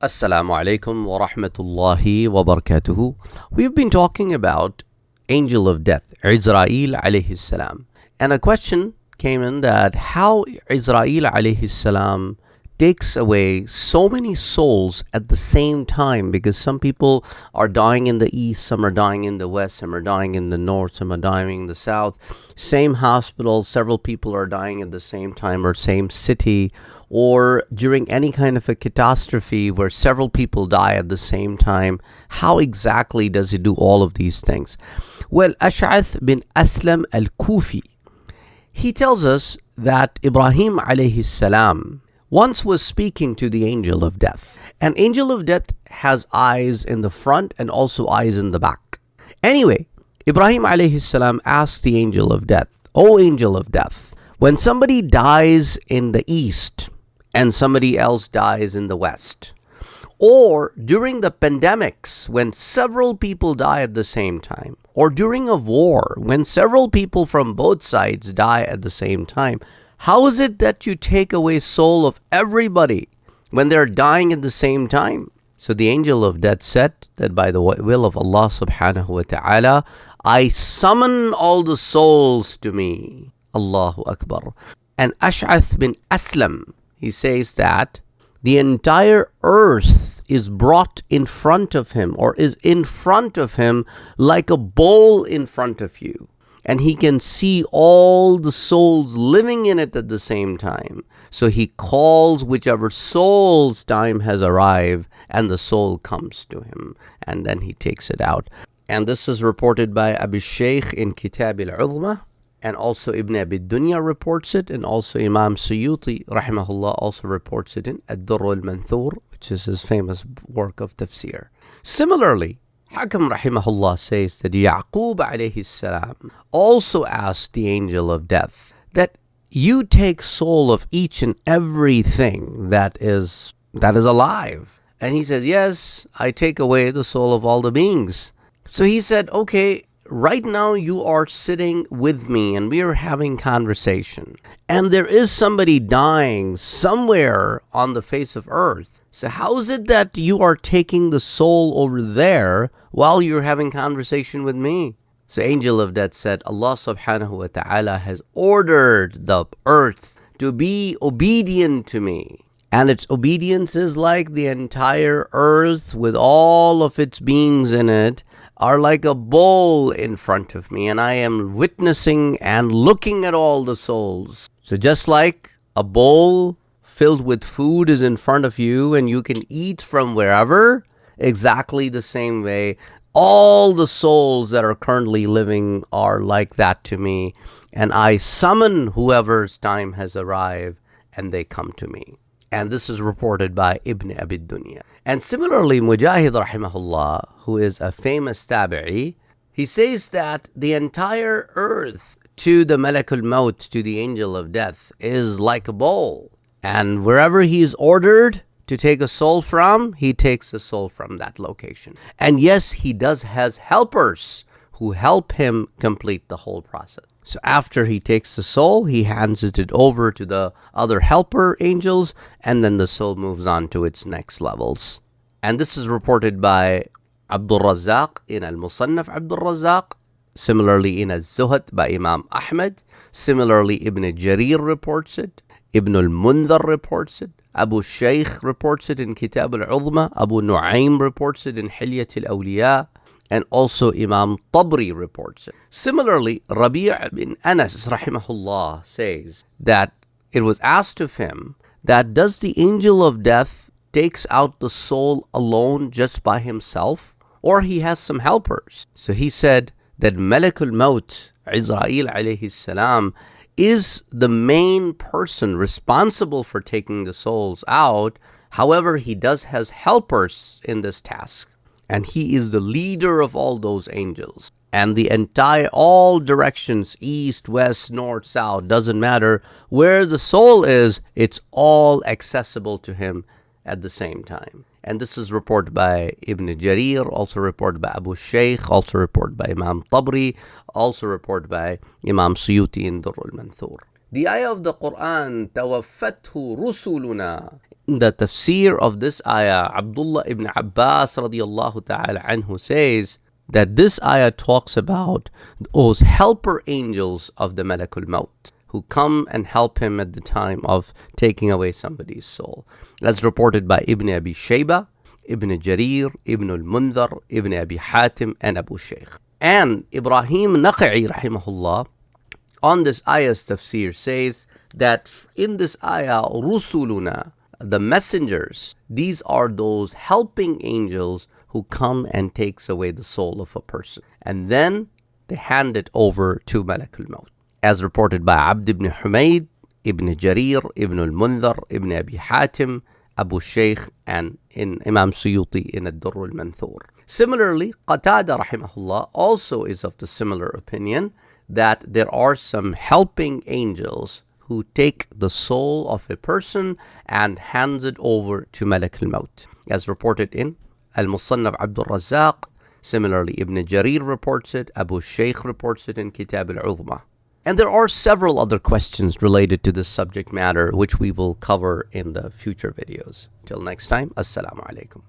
Assalamu alaikum wa rahmatullahi wa barakatuhu. We've been talking about angel of death, Israel alayhi salam. And a question came in that how Israel alayhi salam takes away so many souls at the same time, because some people are dying in the east, some are dying in the west, some are dying in the north, some are dying in the south. Same hospital, several people are dying at the same time, or same city, or during any kind of a catastrophe where several people die at the same time. How exactly does he do all of these things? Well, Ash'ath bin Aslam al-Kufi, he tells us that Ibrahim alayhi salam once was speaking to the angel of death. An angel of death has eyes in the front and also eyes in the back. Anyway, Ibrahim alayhi salam asked the angel of death, "O angel of death, when somebody dies in the east and somebody else dies in the west, or during the pandemics when several people die at the same time, or during a war when several people from both sides die at the same time, how is it that you take away soul of everybody when they're dying at the same time?" So the angel of death said that by the will of Allah subhanahu wa ta'ala, I summon all the souls to me. Allahu Akbar. And Ash'ath bin Aslam, he says that the entire earth is brought in front of him, or is in front of him like a bowl in front of you. And he can see all the souls living in it at the same time. So he calls whichever soul's time has arrived, and the soul comes to him, and then he takes it out. And this is reported by Abu Shaykh in Kitab al-Uzma, and also Ibn Abi Dunya reports it, and also Imam Suyuti rahimahullah also reports it in Ad-Durr al-Manthur, which is his famous work of tafsir. Similarly, Hakam rahimahullah says that Yaqub alayhi salam also asked the angel of death that you take soul of each and everything that is alive. And he said, yes, I take away the soul of all the beings. So he said, okay, right now you are sitting with me and we are having conversation, and there is somebody dying somewhere on the face of earth. So how is it that you are taking the soul over there while you're having conversation with me? So angel of death said, Allah subhanahu wa ta'ala has ordered the earth to be obedient to me. And its obedience is like the entire earth with all of its beings in it are like a bowl in front of me, and I am witnessing and looking at all the souls. So just like a bowl filled with food is in front of you and you can eat from wherever, exactly the same way, all the souls that are currently living are like that to me, and I summon whoever's time has arrived and they come to me. And this is reported by Ibn Abi Dunya. And similarly, Mujahid rahimahullah, who is a famous tabi'i, he says that the entire earth to the Malakul Maut, to the angel of death, is like a bowl. And wherever he is ordered to take a soul from, he takes a soul from that location. And yes, he has helpers who help him complete the whole process. So after he takes the soul, he hands it over to the other helper angels, and then the soul moves on to its next levels. And this is reported by Abdul Razzaq in Al-Musannaf Abdul Razzaq, similarly in Al-Zuhd by Imam Ahmad, similarly Ibn Jarir reports it, Ibn al-Mundhar reports it, Abu Shaykh reports it in Kitab al-Uzma, Abu Nu'aym reports it in Hilyat al-Awliya, and also Imam Qadri reports it. Similarly, Rabi' bin Anas rahimahullah says that it was asked of him that does the angel of death takes out the soul alone just by himself, or he has some helpers? So he said that Malakul Maut, Israel alayhi salam, is the main person responsible for taking the souls out. However, he has helpers in this task. And he is the leader of all those angels. And all directions, east, west, north, south, doesn't matter. Where the soul is, it's all accessible to him at the same time. And this is reported by Ibn Jarir, also reported by Abu Shaykh, also reported by Imam Tabri, also reported by Imam Suyuti in Durr al-Manthur. The ayah of the Quran, توفتhu رسلنا. In the tafsir of this ayah, Abdullah ibn Abbas radiallahu ta'ala anhu says that this ayah talks about those helper angels of the Malakul Maut who come and help him at the time of taking away somebody's soul. As reported by Ibn Abi Shayba, Ibn Jarir, Ibn al-Mundhar, Ibn Abi Hatim, and Abu Shaykh. And Ibrahim Naqi rahimahullah on this ayah's tafsir says that in this ayah, Rusuluna, the messengers, these are those helping angels who come and takes away the soul of a person. And then they hand it over to Malakul Maut. As reported by Abd ibn Humayd, Ibn Jarir, Ibn al-Mundhar, Ibn Abi Hatim, Abu Shaykh, and in Imam Suyuti in Ad-Durr al-Manthur. Similarly, Qatada rahimahullah also is of the similar opinion that there are some helping angels who take the soul of a person and hands it over to Malak al-Maut. As reported in Al-Musannaf Abdul Razzaq, similarly Ibn Jarir reports it, Abu Shaykh reports it in Kitab al-Uzma. And there are several other questions related to this subject matter which we will cover in the future videos. Till next time, Assalamu alaikum.